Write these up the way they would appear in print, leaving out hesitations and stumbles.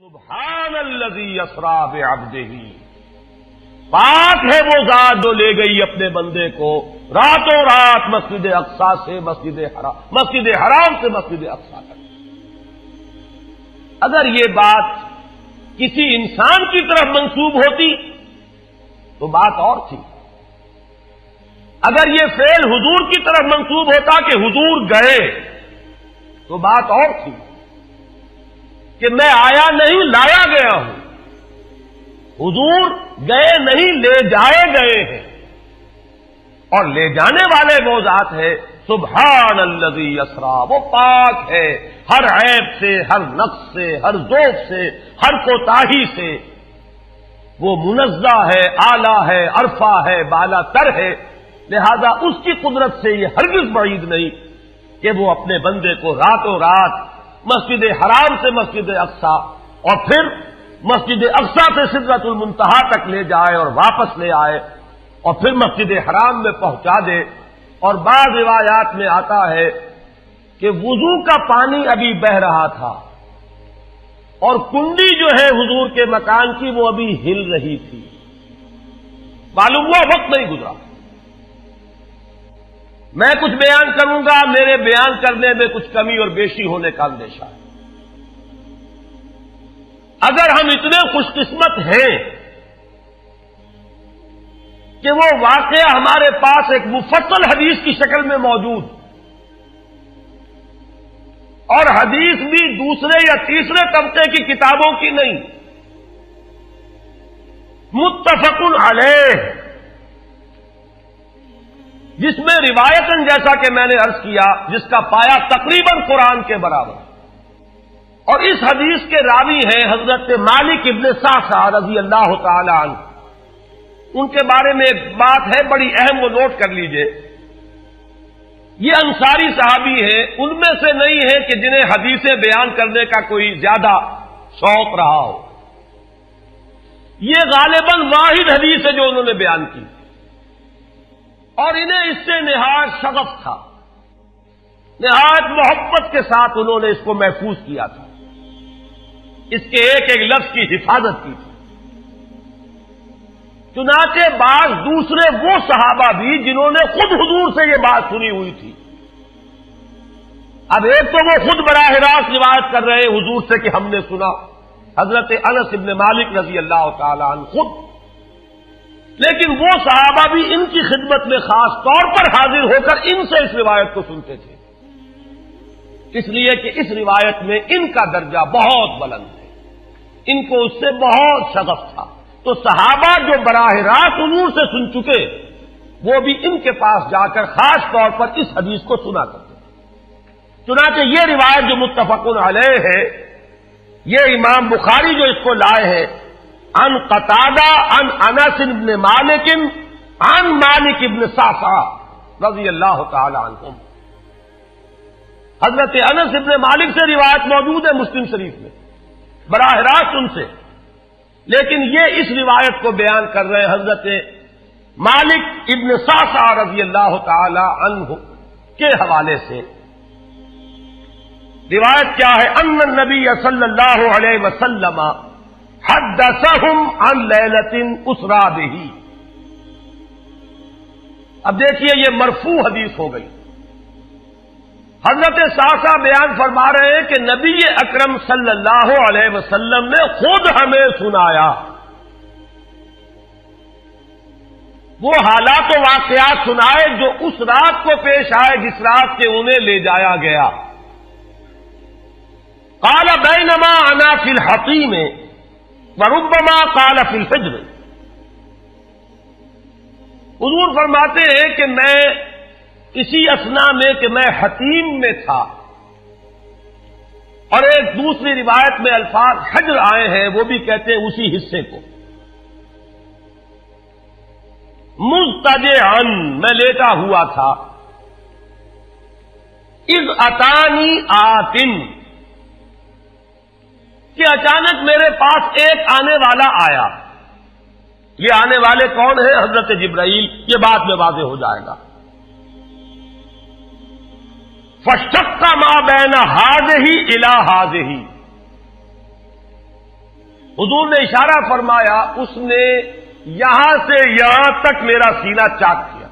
سبحان الذی اسری بعبدہ، پاک ہے وہ ذات جو لے گئی اپنے بندے کو راتوں رات مسجد اقصی سے مسجد حرام سے مسجد اقصی تک۔ اگر یہ بات کسی انسان کی طرف منسوب ہوتی تو بات اور تھی، اگر یہ فعل حضور کی طرف منسوب ہوتا کہ حضور گئے تو بات اور تھی کہ میں آیا نہیں لایا گیا ہوں، حضور گئے نہیں لے جائے گئے ہیں، اور لے جانے والے وہ ذات ہے سبحان الذی اسری، وہ پاک ہے ہر عیب سے، ہر نقص سے، ہر ذوق سے، ہر کوتاہی سے، وہ منزہ ہے، اعلیٰ ہے، عرفہ ہے، بالا تر ہے، لہذا اس کی قدرت سے یہ ہرگز بعید نہیں کہ وہ اپنے بندے کو راتوں رات مسجد حرام سے مسجد اقصی اور پھر مسجد اقصی سے سدرۃ المنتہا تک لے جائے اور واپس لے آئے اور پھر مسجد حرام میں پہنچا دے۔ اور بعض روایات میں آتا ہے کہ وضو کا پانی ابھی بہ رہا تھا اور کنڈی جو ہے حضور کے مکان کی وہ ابھی ہل رہی تھی، معلوم ہوا وقت نہیں گزرا۔ میں کچھ بیان کروں گا، میرے بیان کرنے میں کچھ کمی اور بیشی ہونے کا اندیشہ ہے۔ اگر ہم اتنے خوش قسمت ہیں کہ وہ واقعہ ہمارے پاس ایک مفصل حدیث کی شکل میں موجود، اور حدیث بھی دوسرے یا تیسرے طبقے کی کتابوں کی نہیں، متفق علیہ، جس میں روایتاً جیسا کہ میں نے عرض کیا جس کا پایا تقریباً قرآن کے برابر، اور اس حدیث کے راوی ہیں حضرت مالک ابن صعصع رضی اللہ تعالی عنہ۔ ان کے بارے میں ایک بات ہے بڑی اہم، وہ نوٹ کر لیجئے۔ یہ انصاری صحابی ہیں، ان میں سے نہیں ہے کہ جنہیں حدیثیں بیان کرنے کا کوئی زیادہ شوق رہا ہو، یہ غالباً واحد حدیث ہے جو انہوں نے بیان کی، اور انہیں اس سے نہایت شغف تھا، نہایت محبت کے ساتھ انہوں نے اس کو محفوظ کیا تھا، اس کے ایک ایک لفظ کی حفاظت کی تھی۔ چنانچہ بعض دوسرے وہ صحابہ بھی جنہوں نے خود حضور سے یہ بات سنی ہوئی تھی، اب ایک تو وہ خود براہ راست روایت کر رہے حضور سے کہ ہم نے سنا، حضرت انس ابن مالک رضی اللہ تعالی عنہ خود، لیکن وہ صحابہ بھی ان کی خدمت میں خاص طور پر حاضر ہو کر ان سے اس روایت کو سنتے تھے، اس لیے کہ اس روایت میں ان کا درجہ بہت بلند ہے، ان کو اس سے بہت شغف تھا، تو صحابہ جو براہ راست حضور سے سن چکے وہ بھی ان کے پاس جا کر خاص طور پر اس حدیث کو سنا کرتے تھے۔ چنانچہ یہ روایت جو متفق علیہ ہے، یہ امام بخاری جو اس کو لائے ہیں عن قتادہ عن انس بن مالک عن مالک ابن صعصع رضی اللہ تعالی عنہم، حضرت انس ابن مالک سے روایت موجود ہے مسلم شریف میں براہ راست ان سے، لیکن یہ اس روایت کو بیان کر رہے ہیں حضرت مالک ابن صعصع رضی اللہ تعالی عنہ کے حوالے سے۔ روایت کیا ہے؟ ان النبی صلی اللہ علیہ وسلم حدثهم عن لیلۃ اسری بہ۔ اب دیکھیے یہ مرفوع حدیث ہو گئی، حضرت صعصع بیان فرما رہے ہیں کہ نبی اکرم صلی اللہ علیہ وسلم نے خود ہمیں سنایا، وہ حالات و واقعات سنائے جو اس رات کو پیش آئے جس رات کے انہیں لے جایا گیا۔ قال بینما انا فی الحطیم وربما قال فی الفجر، حضور فرماتے ہیں کہ میں اسی اثنا میں کہ میں حتیم میں تھا، اور ایک دوسری روایت میں الفاظ حجر آئے ہیں وہ بھی کہتے ہیں اسی حصے کو، مضطجعا میں لیٹا ہوا تھا، اذ اتانی آتن کہ اچانک میرے پاس ایک آنے والا آیا۔ یہ آنے والے کون ہیں؟ حضرت جبرائیل، یہ بعد میں واضح ہو جائے گا۔ فَاشْتَقَّ مَا بَيْنَ هَٰذِهِ إِلَىٰ هَٰذِهِ، حضور نے اشارہ فرمایا، اس نے یہاں سے یہاں تک میرا سینہ چاک کیا،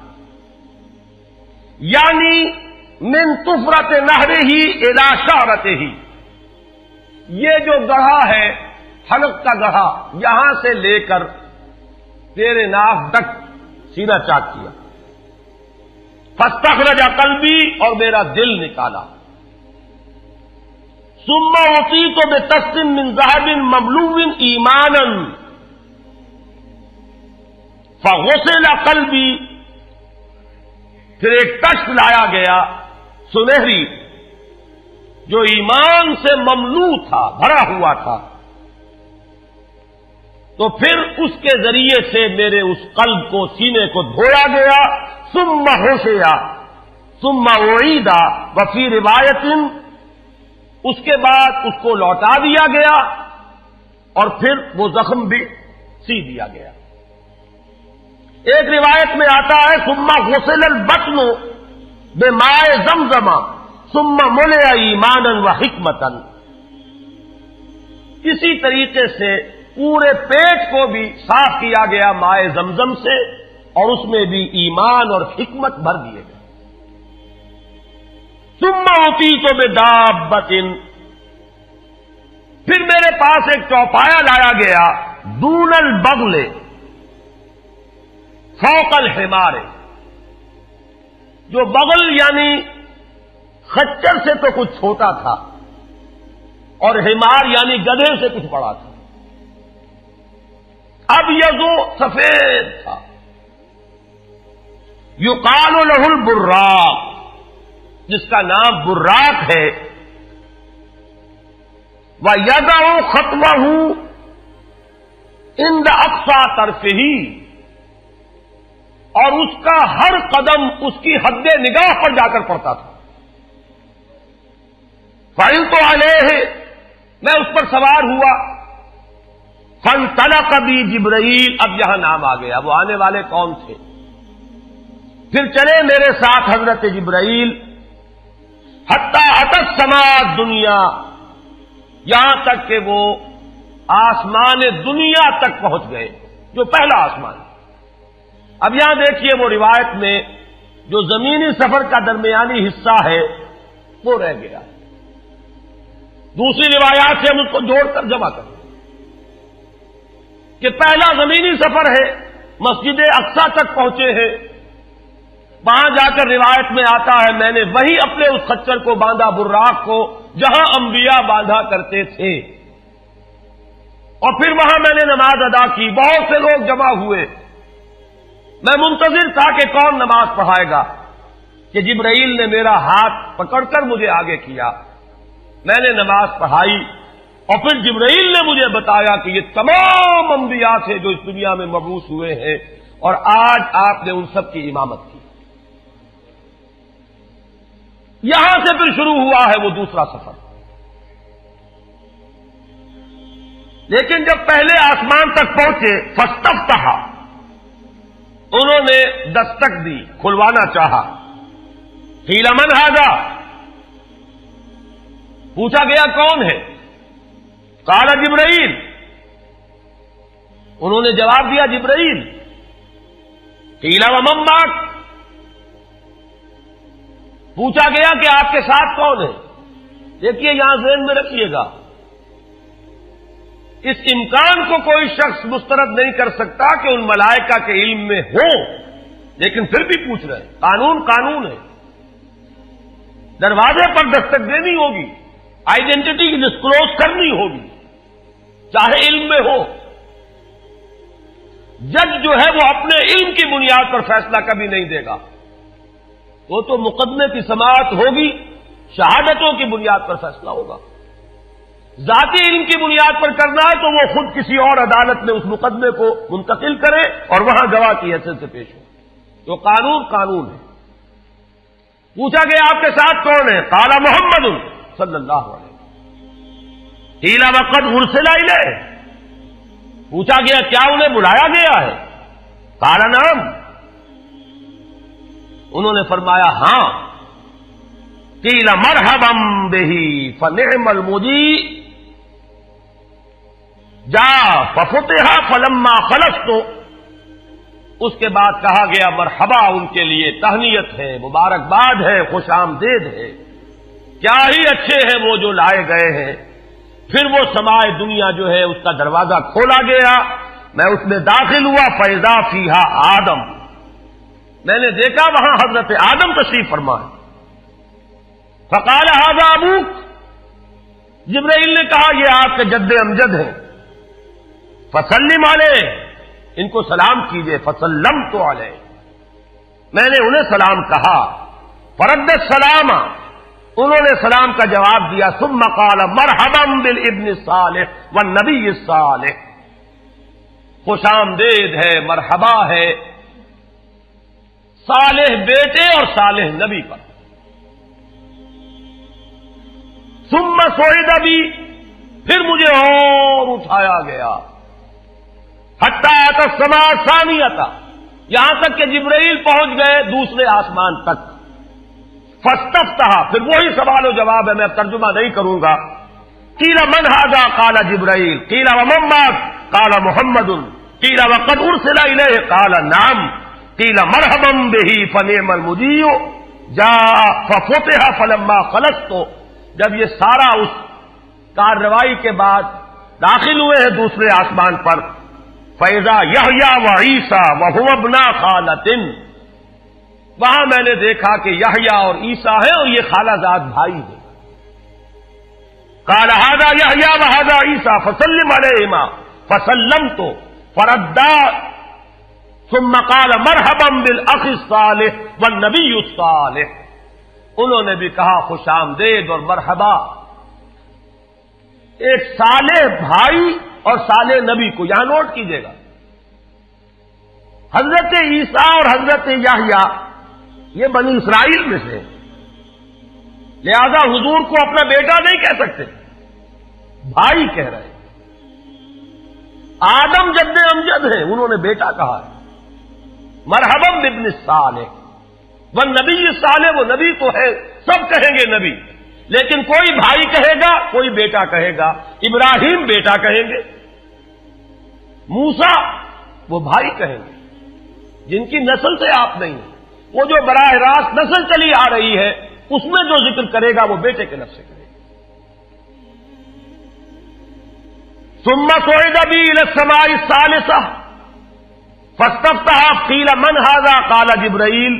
یعنی من طفرت نہرہ الی شعرتہ، یہ جو گڑھا ہے حلق کا گڑھا، یہاں سے لے کر تیرے ناک تک سینہ چاک کیا، فاستخرج قلبی، اور میرا دل نکالا، ثم اعطیت بطست من ذهب مملوء ایمانا فغسل قلبی، پھر ایک تشت لایا گیا سنہری جو ایمان سے مملوء تھا، بھرا ہوا تھا، تو پھر اس کے ذریعے سے میرے اس قلب کو، سینے کو دھویا گیا، ثم غسل ثم اعید وفی روایت، اس کے بعد اس کو لوٹا دیا گیا اور پھر وہ زخم بھی سی دیا گیا۔ ایک روایت میں آتا ہے ثم غسل البطن بماء زمزم ثم ملئ ایمانا وحکمتا، اسی طریقے سے پورے پیٹ کو بھی صاف کیا گیا ماء زمزم سے، اور اس میں بھی ایمان اور حکمت بھر دیے گئے۔ ثم اعطیت بدابۃ، پھر میرے پاس ایک چوپایا لایا گیا، دون البغل فوق الحمار، جو بغل یعنی خچر سے تو کچھ چھوٹا تھا، اور حمار یعنی گدھے سے کچھ بڑا تھا، اب یہ جو سفید تھا، یقال لہ البراق، جس کا نام براق ہے، وَيَدَعُ خَطْوَهُ عِنْدَ أَقْصَى طَرْفِهِ، اور اس کا ہر قدم اس کی حد نگاہ پر جا کر پڑتا تھا۔ فَعِلْتُ عَلَيْهِ، میں اس پر سوار ہوا، فَانْطَلَقَ بِي جِبْرَائیل، اب یہاں نام آ گیا، وہ آنے والے کون تھے؟ پھر چلے میرے ساتھ حضرت جبرائیل، حتی اتی السماء الدنیا، یہاں تک کہ وہ آسمان دنیا تک پہنچ گئے، جو پہلا آسمان۔ اب یہاں دیکھیے وہ روایت میں جو زمینی سفر کا درمیانی حصہ ہے وہ رہ گیا، دوسری روایات سے ہم اس کو جوڑ کر جمع کریں کہ پہلا زمینی سفر ہے، مسجد اقصیٰ تک پہنچے ہیں، وہاں جا کر روایت میں آتا ہے میں نے وہی اپنے اس خچر کو باندھا، براق کو، جہاں انبیاء باندھا کرتے تھے، اور پھر وہاں میں نے نماز ادا کی، بہت سے لوگ جمع ہوئے، میں منتظر تھا کہ کون نماز پڑھائے گا، کہ جبرائیل نے میرا ہاتھ پکڑ کر مجھے آگے کیا، میں نے نماز پڑھائی، اور پھر جبرائیل نے مجھے بتایا کہ یہ تمام انبیاء تھے جو اس دنیا میں مبعوث ہوئے ہیں، اور آج آپ نے ان سب کی امامت کی۔ یہاں سے پھر شروع ہوا ہے وہ دوسرا سفر، لیکن جب پہلے آسمان تک پہنچے، فاستفتح، انہوں نے دستک دی، کھلوانا چاہا، قیل من ھذا، پوچھا گیا کون ہے؟ قال جبرائیل، انہوں نے جواب دیا جبرائیل۔ قیل ومن معک، پوچھا گیا کہ آپ کے ساتھ کون ہے؟ دیکھیے یہاں ذہن میں رکھیے گا، اس امکان کو کوئی شخص مسترد نہیں کر سکتا کہ ان ملائکہ کے علم میں ہو، لیکن پھر بھی پوچھ رہے ہیں، قانون قانون ہے، دروازے پر دستک دینی ہوگی، آئیڈینٹی ڈسکلوز کرنی ہوگی، چاہے علم میں ہو۔ جج جو ہے وہ اپنے علم کی بنیاد پر فیصلہ کبھی نہیں دے گا، وہ تو مقدمے کی سماعت ہوگی، شہادتوں کی بنیاد پر فیصلہ ہوگا۔ ذاتی علم کی بنیاد پر کرنا ہے تو وہ خود کسی اور عدالت میں اس مقدمے کو منتقل کرے اور وہاں گواہ کی حیثیت سے پیش ہو، تو قانون قانون ہے۔ پوچھا گیا آپ کے ساتھ کون ہے؟ قال محمد صلی اللہ علیہ وسلم۔ قیل وقد ارسل الیہ، پوچھا گیا کیا انہیں بلایا گیا ہے؟ قال نعم، انہوں نے فرمایا ہاں۔ قیل مرحبا بہ فنعم المجیء، جا ففتح فلما خلصت، اس کے بعد کہا گیا مرحبا ان کے لیے، تہنیت ہے، مبارکباد ہے، خوش آمدید ہے، کیا ہی اچھے ہیں وہ جو لائے گئے ہیں۔ پھر وہ سمائے دنیا جو ہے اس کا دروازہ کھولا گیا، میں اس میں داخل ہوا، فیضا فیہا آدم، میں نے دیکھا وہاں حضرت آدم تشریف فرما ہے۔ فقال ھذا ابوک، جبرائیل نے کہا یہ آپ کے جد امجد ہیں، فسلم علیہ، ان کو سلام کیجئے، فسلمت علیہ، میں نے انہیں سلام کہا، فرد السلام، انہوں نے سلام کا جواب دیا، ثم قال مرحبا بالابن الصالح والنبی الصالح، خوش آمدید ہے، مرحبا ہے صالح بیٹے اور صالح نبی پر۔ ثم صعد بی، پھر مجھے اور اٹھایا گیا، حتی اتى السماء الثانیۃ، یہاں تک کہ جبرائیل پہنچ گئے دوسرے آسمان تک۔ فاستفتح، پھر وہی سوال و جواب ہے، میں اب ترجمہ نہیں کروں گا۔ قیل من ھذا قال جبرائیل، قیل ومن معک قال محمد، قیل وقد ارسل الیہ قال نعم، قیل مرحبا بہ فنعم المجیء جاء ففتح فلما خلصت، جب یہ سارا اس کارروائی کے بعد داخل ہوئے ہیں دوسرے آسمان پر، فیضا یحییٰ وعیسیٰ وہو ابنا خالۃ، وہاں میں نے دیکھا کہ یحییٰ اور عیسیٰ ہیں اور یہ خالہ زاد بھائی ہیں۔ قال ھذا یحییٰ وھذا عیسیٰ فسلم علیہما، فسلمت فردا، ثم قال مرحبا بالاخ الصالح والنبی الصالح، انہوں نے بھی کہا خوش آمدید اور مرحبا ایک صالح بھائی اور صالح نبی کو، یہاں نوٹ کیجئے گا، حضرت عیسیٰ اور حضرت یحییٰ یہ بنی اسرائیل میں سے، لہذا حضور کو اپنا بیٹا نہیں کہہ سکتے، بھائی کہہ رہے ہیں۔ آدم جد امجد ہیں، انہوں نے بیٹا کہا ہے، مرحبا بابن الصالح والنبی الصالح، وہ نبی تو ہے، سب کہیں گے نبی، لیکن کوئی بھائی کہے گا، کوئی بیٹا کہے گا، ابراہیم بیٹا کہیں گے، موسیٰ وہ بھائی کہیں گے، جن کی نسل سے آپ نہیں ہیں، وہ جو براہ راست نسل چلی آ رہی ہے اس میں جو ذکر کرے گا وہ بیٹے کے لفظ سے کرے گا۔ ثم صعد بی الی السماء الثالثۃ فاستفتح، قیل من ھذا قال جبرائیل،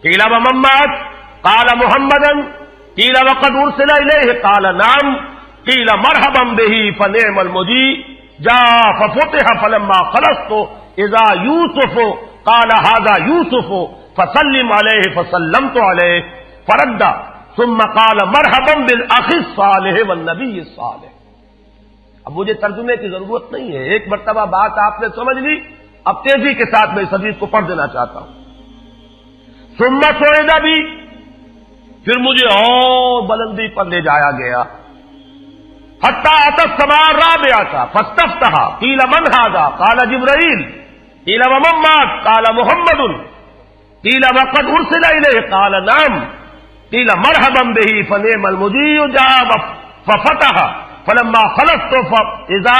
قیل ومن معک قال محمدا، قیل وقد ارسل الیہ قال نعم، قیل مرحبا بہ فنعم المجیء جاء ففتح فلما خلصت اذا یوسف قال ھذا یوسف فسلم علیہ، فسلمت علیہ، فرد، ثم قال مرحبا بالاخ الصالح والنبی الصالح۔ اب مجھے ترجمے کی ضرورت نہیں ہے، ایک مرتبہ بات آپ نے سمجھ لی، اب تیزی کے ساتھ میں اس حدیث کو پڑھ دینا چاہتا ہوں۔ ثم صعد بی، پھر مجھے اور بلندی پر لے جایا گیا، حتی اتى السماء الرابعۃ فاستفتح، قیل من ھذا قال جبرائیل، قیل ومن معک قال محمد، قیل وقد ارسل الیہ قال نعم، قیل مرحبا بہ فنعم المجیء جاء ففتح فلما خلصت فاذا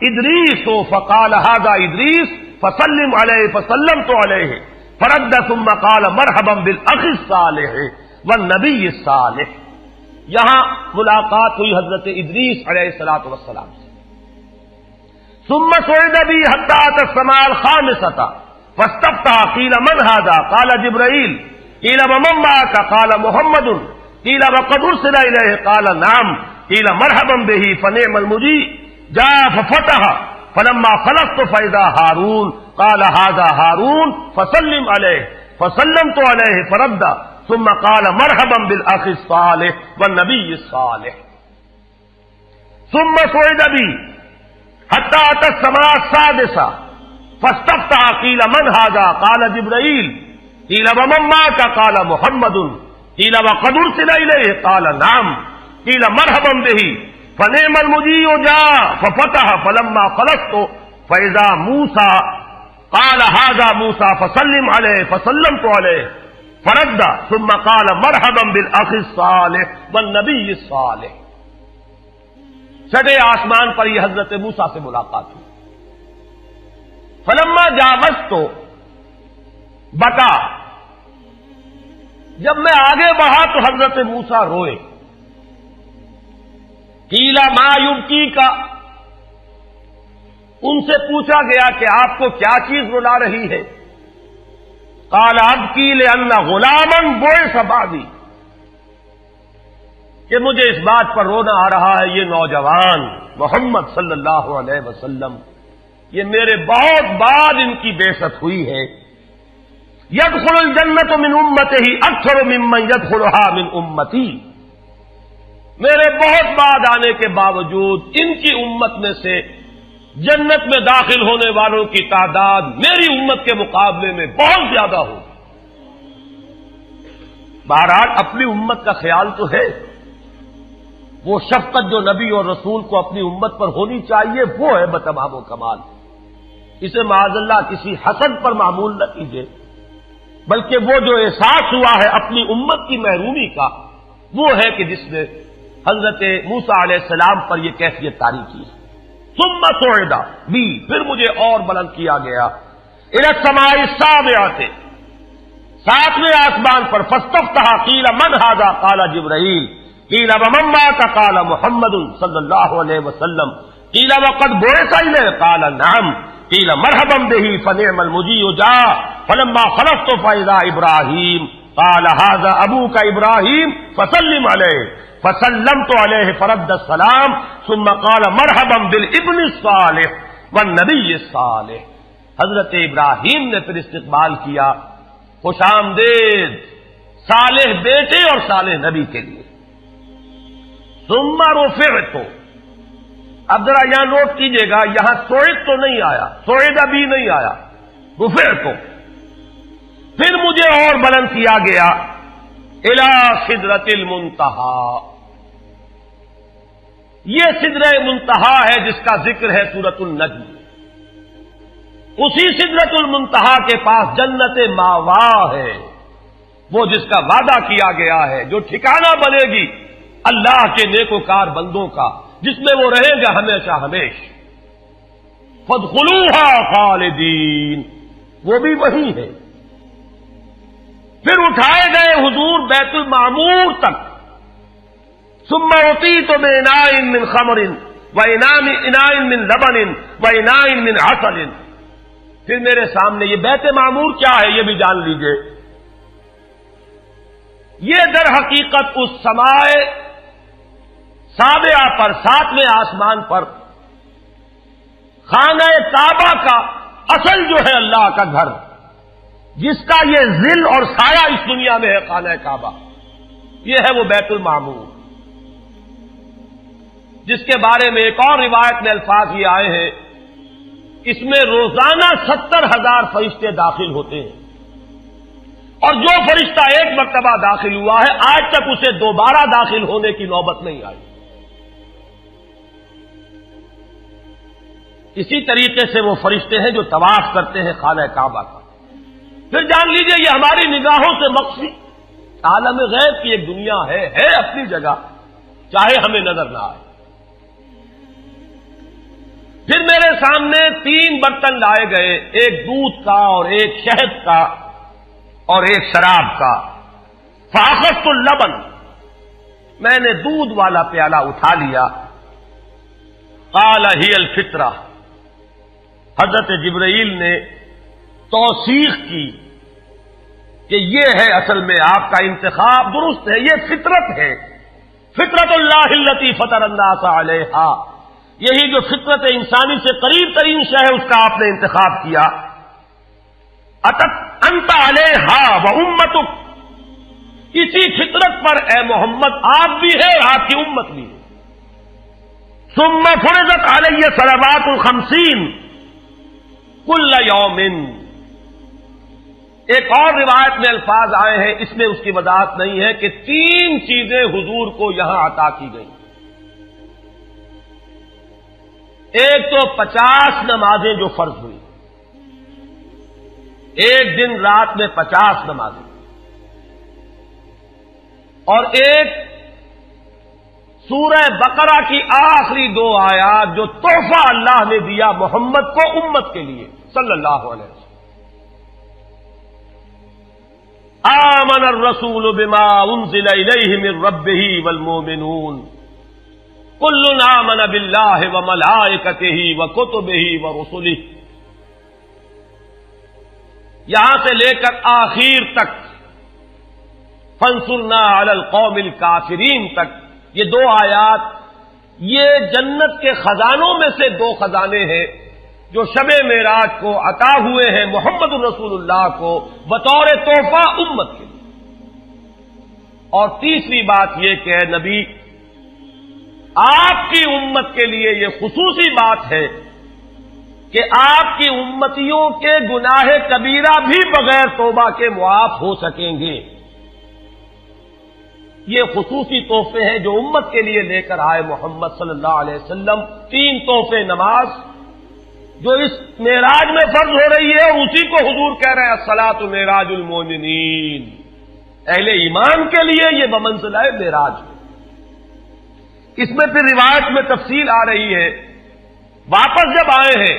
ادریس فقال ھذا ادریس فسلم علیہ، فسلمت علیہ، فرد، ثم قال مرحبا بالاخ الصالح والنبی الصالح۔ یہاں ملاقات ہوئی حضرت ادریس علیہ الصلوۃ والسلام سے۔ ثم صعد بی حتی اتى السماء الخامسۃ فاستفتح، قیل من ھذا قال جبرائیل، قیل ومن معک قال محمد، قیل وقد ارسل الیہ قال نعم، قیل مرحبا بہ فنعم المجیء جاء ففتح فلما خلصت فاذا ہارون قال ھذا ہارون فسلم علیہ، فسلمت علیہ، فرد، ثم قال مرحبا بالاخ الصالح والنبی الصالح۔ ثم صعد بی حتی اتى السماء السادسۃ فاستفتح، قیل من ھذا قال جبرائیل، قیل ومن معک قال محمد، قیل وقد ارسل الیہ قال نعم، قیل مرحبا بہ فنعم المجیء جاء ففتح فلما خلصت فاذا موسیٰ قال ھذا موسیٰ فسلم علیہ، فسلمت علیہ، فرد، ثم قال مرحبا بالاخ الصالح والنبی الصالح۔ چھٹے آسمان پر یہ حضرت موسیٰ سے ملاقات ہوئی. فلما جاوزت تو بتا، جب میں آگے بڑھا تو حضرت موسیٰ روئے. قیل ما یبکی کا، ان سے پوچھا گیا کہ آپ کو کیا چیز رلا رہی ہے؟ قال ابکی لأن غلاما بعث بعدی، کہ مجھے اس بات پر رونا آ رہا ہے یہ نوجوان محمد صلی اللہ علیہ وسلم، یہ میرے بہت بعد ان کی بعثت ہوئی ہے. يدخل الجنت من امته اکثر ممن يدخلها من امتی، میرے بہت بعد آنے کے باوجود ان کی امت میں سے جنت میں داخل ہونے والوں کی تعداد میری امت کے مقابلے میں بہت زیادہ ہوگی. بہرحال اپنی امت کا خیال تو ہے، وہ شفقت جو نبی اور رسول کو اپنی امت پر ہونی چاہیے وہ ہے بتمام و کمال. اسے معاذ اللہ کسی حسد پر معمول نہ کیجیے، بلکہ وہ جو احساس ہوا ہے اپنی امت کی محرومی کا، وہ ہے کہ جس نے حضرت موسیٰ علیہ السلام پر یہ کیفیت طاری کی. ثم صعد بی، پھر مجھے اور بلند کیا گیا الی السماء السابعۃ، ساتویں آسمان پر. فاستفتح قیل من ھذا قال جبرائیل، قیل ومن معک قال محمد صلی اللہ علیہ وسلم، قیل وقد بعث الیہ قال نعم، قیل مرحبا به فنعم المجیء جاء. فلما خلفت فاذا ابراہیم قال ھذا ابوک ابراہیم فسلم علیہ، فسلمت علیہ فرد السلام ثم قال مرحبا بالابن الصالح والنبی الصالح. حضرت ابراہیم نے پھر استقبال کیا، خوش آمدید صالح بیٹے اور صالح نبی کے لیے. ثم رفعت، اب ذرا یہاں نوٹ کیجئے گا، یہاں صعد تو نہیں آیا، صعد ابھی نہیں آیا، رفعت. پھر مجھے اور بلند کیا گیا الی سدرۃ المنتہی، یہ سدرہ منتہا ہے جس کا ذکر ہے سورۃ النجم. اسی سدرۃ المنتہا کے پاس جنت ماوا ہے، وہ جس کا وعدہ کیا گیا ہے، جو ٹھکانہ بنے گی اللہ کے نیکوکار بندوں کا، جس میں وہ رہیں گے ہمیشہ ہمیش. فادخلوها خالدین، وہ بھی وہی ہے. پھر اٹھائے گئے حضور بیت المعمور تک. ثم اعطیت باناء من خمر واناء من لبن واناء من عسل. پھر میرے سامنے یہ بیت معمور کیا ہے یہ بھی جان لیجئے. یہ در حقیقت اس سمائے سابعہ پر، ساتویں آسمان پر خانہ کعبہ کا اصل جو ہے اللہ کا گھر، جس کا یہ ظل اور سایہ اس دنیا میں ہے خانہ کعبہ، یہ ہے وہ بیت المعمور، جس کے بارے میں ایک اور روایت میں الفاظ یہ آئے ہیں، اس میں روزانہ 70,000 فرشتے داخل ہوتے ہیں، اور جو فرشتہ ایک مرتبہ داخل ہوا ہے آج تک اسے دوبارہ داخل ہونے کی نوبت نہیں آئی. اسی طریقے سے وہ فرشتے ہیں جو طواف کرتے ہیں خانہ کعبہ کا. پھر جان لیجئے یہ ہماری نگاہوں سے مخفی عالم غیب کی ایک دنیا ہے اپنی جگہ، چاہے ہمیں نظر نہ آئے. پھر میرے سامنے 3 برتن لائے گئے، ایک دودھ کا اور ایک شہد کا اور ایک شراب کا. فاخذت اللبن، میں نے دودھ والا پیالہ اٹھا لیا. قال ہی الفطرہ، حضرت جبرائیل نے توثیق کی کہ یہ ہے اصل میں آپ کا انتخاب درست ہے، یہ فطرت ہے. فطرت اللہ التی فطر الناس علیہا، یہی جو فطرت انسانی سے قریب ترین شے ہے اس کا آپ نے انتخاب کیا. اتت انت علیہا و امتک، اسی فطرت پر اے محمد آپ بھی ہے آپ کی امت بھی ہے. ثم فرضت علی صلوات 50 کل یوم. ایک اور روایت میں الفاظ آئے ہیں، اس میں اس کی وضاحت نہیں ہے کہ 3 چیزیں حضور کو یہاں عطا کی گئی. ایک تو 50 نمازیں جو فرض ہوئی، ایک دن رات میں 50 نمازیں، اور ایک سورہ بقرہ کی آخری 2 آیات جو تحفہ اللہ نے دیا محمد کو امت کے لیے صلی اللہ علیہ وسلم. آمن الرسول بما انزل الیہ من ربہ والمؤمنون کل آمن باللہ وملائکتہ وکتبہ ورسلہ. یہاں سے لے کر آخر تک فانصرنا علی القوم الکافرین تک یہ 2 آیات یہ جنت کے خزانوں میں سے 2 خزانے ہیں جو شب معراج کو عطا ہوئے ہیں محمد الرسول اللہ کو بطور تحفہ امت کے لیے. اور تیسری بات یہ کہ اے نبی آپ کی امت کے لیے یہ خصوصی بات ہے کہ آپ کی امتیوں کے گناہ کبیرہ بھی بغیر توبہ کے معاف ہو سکیں گے. یہ خصوصی تحفے ہیں جو امت کے لیے لے کر آئے محمد صلی اللہ علیہ وسلم. 3 تحفے نماز جو اس معراج میں فرض ہو رہی ہے اور اسی کو حضور کہہ رہے ہیں الصلاۃ معراج المومنین. اہل ایمان کے لیے یہ بمنزلہ معراج ہے. اس میں پھر روایت میں تفصیل آ رہی ہے. واپس جب آئے ہیں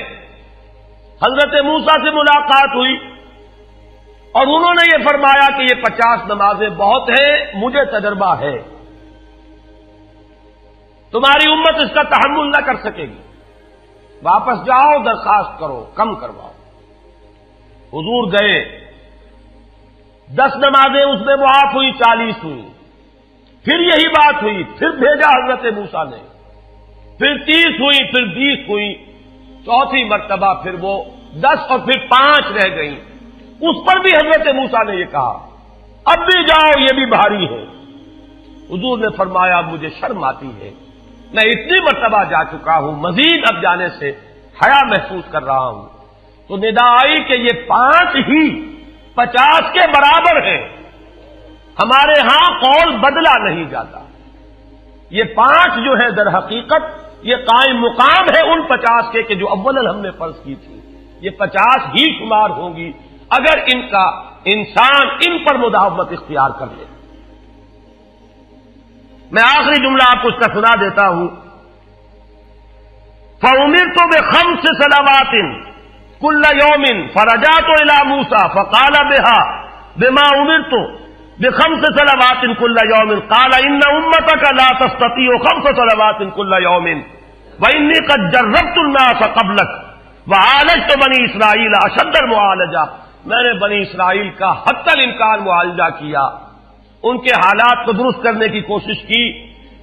حضرت موسیٰ سے ملاقات ہوئی اور انہوں نے یہ فرمایا کہ یہ 50 نمازیں بہت ہیں, مجھے تجربہ ہے, تمہاری امت اس کا تحمل نہ کر سکے گی, واپس جاؤ درخواست کرو کم کرواؤ. حضور گئے, 10 نمازیں اس میں معاف ہوئی, 40 ہوئی. پھر یہی بات ہوئی, پھر بھیجا حضرت موسیٰ نے, پھر 30 ہوئی, پھر 20 ہوئی, چوتھی مرتبہ پھر وہ 10 اور پھر 5 رہ گئیں. اس پر بھی حضرت موسیٰ نے یہ کہا اب بھی جاؤ یہ بھی بھاری ہے. حضور نے فرمایا مجھے شرم آتی ہے, میں اتنی مرتبہ جا چکا ہوں, مزید اب جانے سے حیا محسوس کر رہا ہوں. تو ندا آئی کہ یہ 5 ہی 50 کے برابر ہیں. ہمارے ہاں قول بدلا نہیں جاتا. یہ 5 جو ہے در حقیقت یہ قائم مقام ہے ان 50 کے کہ جو اولا ہم نے فرض کی تھی. یہ 50 ہی شمار ہوں گی اگر ان کا انسان ان پر مداومت اختیار کر لے. میں آخری جملہ آپ کو اس کا سنا دیتا ہوں. فَأُمِرْتُ بِخَمْسِ صَلَوَاتٍ كُلَّ يَوْمٍ فَرَجَعْتُ إِلَىٰ مُوسَىٰ فَقَالَ بِمَا أُمِرْتُ بِخَمْسِ صَلَوَاتٍ كُلَّ يَوْمٍ قَالَ إِنَّ أُمَّتَكَ لَا تَسْتَطِيعُ 5 صَلَوَاتٍ كُلَّ يَوْمٍ وَإِنِّي قَدْ جَرَّبْتُ النَّاسَ قَبْلَكَ وَعَالَجْتُ بَنِي إِسْرَائِيلَ أَشَدَّ الْمُعَالَجَةِ. میں نے بنی اسرائیل کا حتی الامکان معالجہ کیا, ان کے حالات کو درست کرنے کی کوشش کی,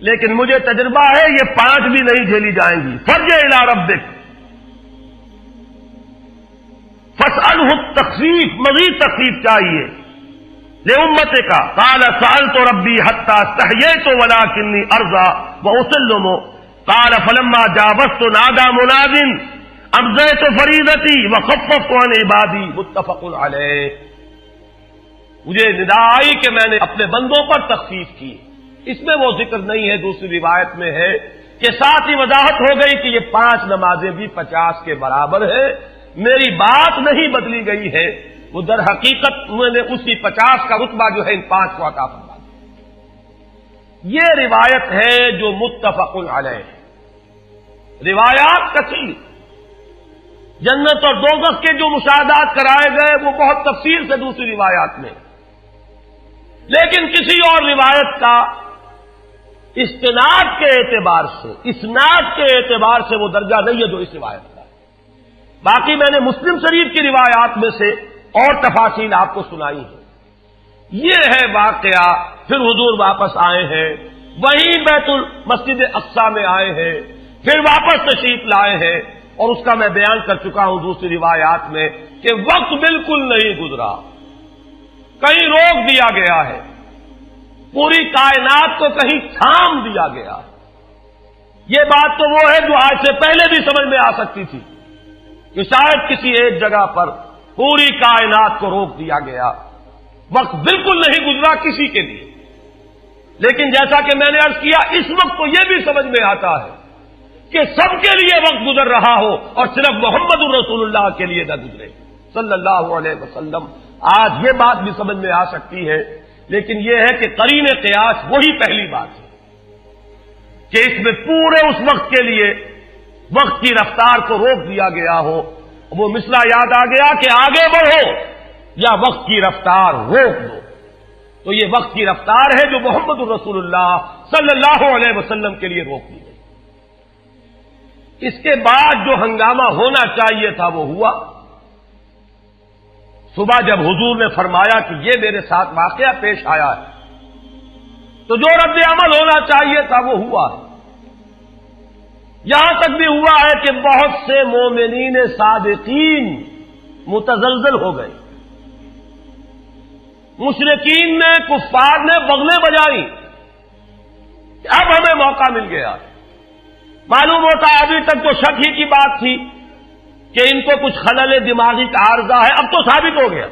لیکن مجھے تجربہ ہے یہ 5 بھی نہیں جھیلی جائیں گی. فَارْجِعْ إِلَىٰ رَبِّكَ فَاسْأَلْهُ التَّخْفِيفَ, مزید تخفیف چاہیے لِأُمَّتِكَ قَالَ سَأَلْتُ رَبِّي حَتَّىٰ اسْتَحْيَيْتُ وَلَٰكِنِّي أَرْضَىٰ وَأُسِلُّمُ قَالَ فَلَمَّا جَاوَزْتُ نَادَىٰ مُنَادٍ ابزیت فریضتی وخففت عن عبادی. متفق علیہ. مجھے ندا آئی کہ میں نے اپنے بندوں پر تخفیف کی. اس میں وہ ذکر نہیں ہے, دوسری روایت میں ہے کہ ساتھ ہی وضاحت ہو گئی کہ یہ 5 نمازیں بھی 50 کے برابر ہے. میری بات نہیں بدلی گئی ہے, وہ در حقیقت میں نے اسی 50 کا رتبہ جو ہے ان 5 کو عطا فرما دیا. یہ روایت ہے جو متفق علیہ. روایات کثیر, جنت اور دوزخ کے جو مشاہدات کرائے گئے وہ بہت تفصیل سے دوسری روایات میں, لیکن کسی اور روایت کا استناد کے اعتبار سے, اسناد کے اعتبار سے وہ درجہ نہیں ہے جو اس روایت کا ہے. باقی میں نے مسلم شریف کی روایات میں سے اور تفاصیل آپ کو سنائی ہے. یہ ہے واقعہ. پھر حضور واپس آئے ہیں, وہیں بیت المسجد اقصی میں آئے ہیں, پھر واپس تشریف لائے ہیں, اور اس کا میں بیان کر چکا ہوں دوسری روایات میں کہ وقت بالکل نہیں گزرا, کہیں روک دیا گیا ہے, پوری کائنات کو کہیں تھام دیا گیا. یہ بات تو وہ ہے جو آج سے پہلے بھی سمجھ میں آ سکتی تھی کہ شاید کسی ایک جگہ پر پوری کائنات کو روک دیا گیا. وقت بالکل نہیں گزرا کسی کے لیے, لیکن جیسا کہ میں نے عرض کیا اس وقت تو یہ بھی سمجھ میں آتا ہے کہ سب کے لیے وقت گزر رہا ہو اور صرف محمد الرسول اللہ کے لیے نہ گزرے صلی اللہ علیہ وسلم. آج یہ بات بھی سمجھ میں آ سکتی ہے, لیکن یہ ہے کہ قرین قیاس وہی پہلی بات ہے. کہ اس میں پورے اس وقت کے لیے وقت کی رفتار کو روک دیا گیا ہو. وہ مسئلہ یاد آ گیا کہ آگے بڑھو یا وقت کی رفتار روک دو. تو یہ وقت کی رفتار ہے جو محمد الرسول اللہ صلی اللہ علیہ وسلم کے لیے روک دی گئی. اس کے بعد جو ہنگامہ ہونا چاہیے تھا وہ ہوا. صبح جب حضور نے فرمایا کہ یہ میرے ساتھ واقعہ پیش آیا ہے تو جو رد عمل ہونا چاہیے تھا وہ ہوا ہے. یہاں تک بھی ہوا ہے کہ بہت سے مومنین صادقین متزلزل ہو گئے. مشرکین نے کفار نے بغلیں بجائی کہ اب ہمیں موقع مل گیا. معلوم ہوتا ہے ابھی تک تو شک ہی کی بات تھی کہ ان کو کچھ خلل دماغی کا عارضہ ہے. اب تو ثابت ہو گیا,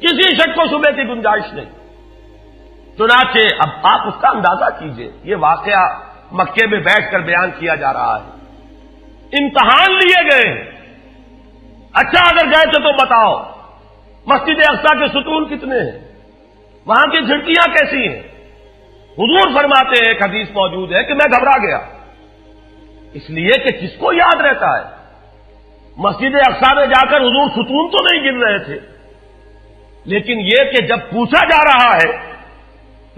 کسی شک و شبے کی گنجائش نہیں. چنانچہ اب آپ اس کا اندازہ کیجئے, یہ واقعہ مکے میں بیٹھ کر بیان کیا جا رہا ہے, امتحان لیے گئے ہیں. اچھا اگر گئے تھے تو بتاؤ مسجد اقصی کے ستون کتنے ہیں, وہاں کی کھڑکیاں کیسی ہیں. حضور فرماتے ہیں, ایک حدیث موجود ہے کہ میں گھبرا گیا, اس لیے کہ کس کو یاد رہتا ہے. مسجد اقصی میں جا کر حضور ستون تو نہیں گن رہے تھے, لیکن یہ کہ جب پوچھا جا رہا ہے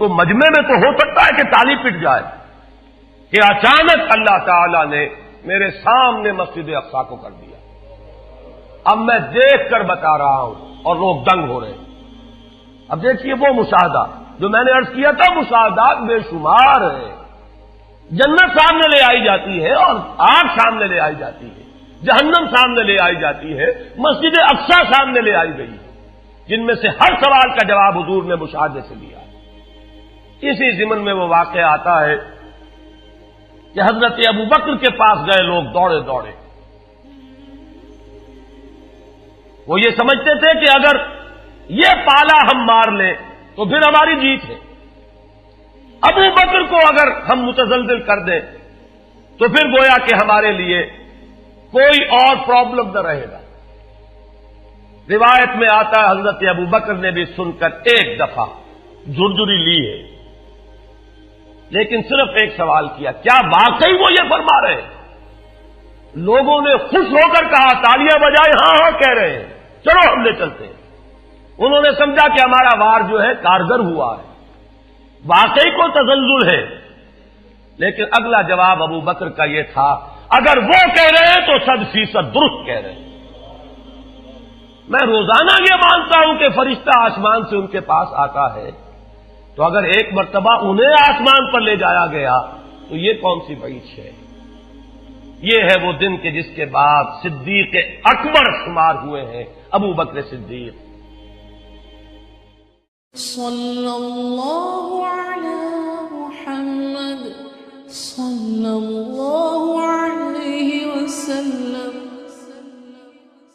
تو مجمع میں تو ہو سکتا ہے کہ تالی پٹ جائے کہ اچانک اللہ تعالی نے میرے سامنے مسجد اقصی کو کر دیا. اب میں دیکھ کر بتا رہا ہوں اور لوگ دنگ ہو رہے ہیں. اب دیکھیے وہ مشاہدہ جو میں نے عرض کیا تھا, مشاہدات بے شمار ہیں. جنت سامنے لے آئی جاتی ہے اور آگ سامنے لے آئی جاتی ہے, جہنم سامنے لے آئی جاتی ہے, مسجد اقصی سامنے لے آئی گئی ہے, جن میں سے ہر سوال کا جواب حضور نے مشاہدے سے لیا. اسی ضمن میں وہ واقعہ آتا ہے کہ حضرت ابو بکر کے پاس گئے لوگ دوڑے دوڑے. وہ یہ سمجھتے تھے کہ اگر یہ پالا ہم مار لیں تو پھر ہماری جیت ہے. ابو بکر کو اگر ہم متزلزل کر دیں تو پھر گویا کہ ہمارے لیے کوئی اور پرابلم نہ رہے گا. روایت میں آتا ہے حضرت ابو بکر نے بھی سن کر ایک دفعہ جھرجھری لی ہے, لیکن صرف ایک سوال کیا, کیا واقعی وہ یہ فرما رہے ہیں؟ لوگوں نے خوش ہو کر کہا, تالیاں بجائے, ہاں ہاں کہہ رہے ہیں, چلو ہم لے چلتے ہیں. انہوں نے سمجھا کہ ہمارا وار جو ہے کارگر ہوا ہے, واقعی کو تزلزل ہے. لیکن اگلا جواب ابو بکر کا یہ تھا, اگر وہ کہہ رہے ہیں تو 100% درست کہہ رہے ہیں. میں روزانہ یہ مانتا ہوں کہ فرشتہ آسمان سے ان کے پاس آتا ہے, تو اگر ایک مرتبہ انہیں آسمان پر لے جایا گیا تو یہ کون سی بعید ہے. یہ ہے وہ دن کہ جس کے بعد صدیق اکبر شمار ہوئے ہیں ابو بکر صدیق. صلی اللہ علی محمد صلی اللہ علیہ وسلم.